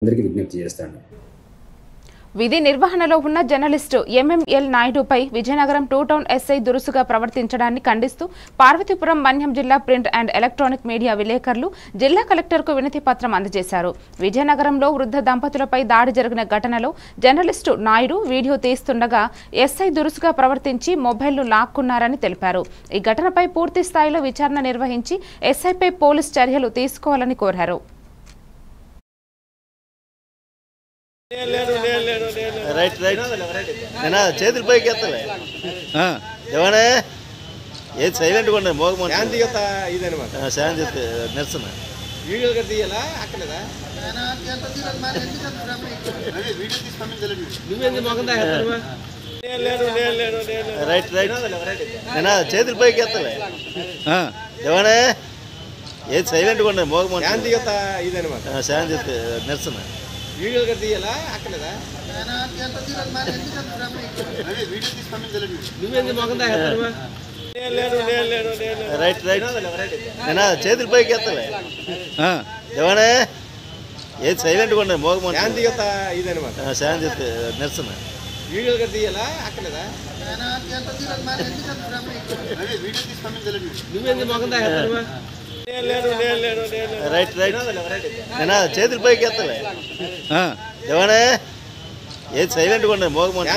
అందరికీ విజ్ఞప్తి చేస్తాను. విధి నిర్వహణలో ఉన్న జర్నలిస్టు ఎంఎంఎల్ నాయుడుపై విజయనగరం టూ టౌన్ ఎస్ఐ దురుసుగా ప్రవర్తించడాన్ని ఖండిస్తూ పార్వతీపురం మన్యం జిల్లా ప్రింట్ అండ్ ఎలక్ట్రానిక్ మీడియా విలేకరులు జిల్లా కలెక్టర్కు వినతి పత్రం అందజేశారు. విజయనగరంలో వృద్ధ దంపతులపై దాడి జరిగిన ఘటనలో జర్నలిస్టు నాయుడు వీడియో తీస్తుండగా ఎస్ఐ దురుసుగా ప్రవర్తించి మొబైల్ను లాక్కున్నారని తెలిపారు. ఈ ఘటనపై పూర్తి స్థాయిలో విచారణ నిర్వహించి ఎస్ఐపై పోలీస్ చర్యలు తీసుకోవాలని కోరారు. రైట్ రైట్ నేను చేతులు పైకి ఎత్తలే ఏమనే ఏది సైలెంట్గా ఉండే మోగమని ఇదనమాట శాంతి నిరసన వీడియో తీయాలా అక్కలేదా నువ్వేంది మొగందా రైట్ రైట్ నేను చేతులు పైకి ఎత్తలే ఏమనే ఏది సైలెంట్గా ఉండే మోగమని ఇదనమాట శాంతి నిరసన వీడియో తీయాలా అక్కలేదా నువ్వేంది మొగందా రైట్ రైట్ నేను చేతులు పైకి ఎత్తలే ఏమనే ఏది సైలెంట్గా ఉండే మోగమని ఇదనమాట శాంతి నిరసన వీడియో తీయాలా అక్కలేదా నువ్వేంది మొగందా రైట్ రైట్ నేను చేతులు పైకి ఎత్తలే ఏమనే ఏది సైలెంట్గా ఉండే మోగమని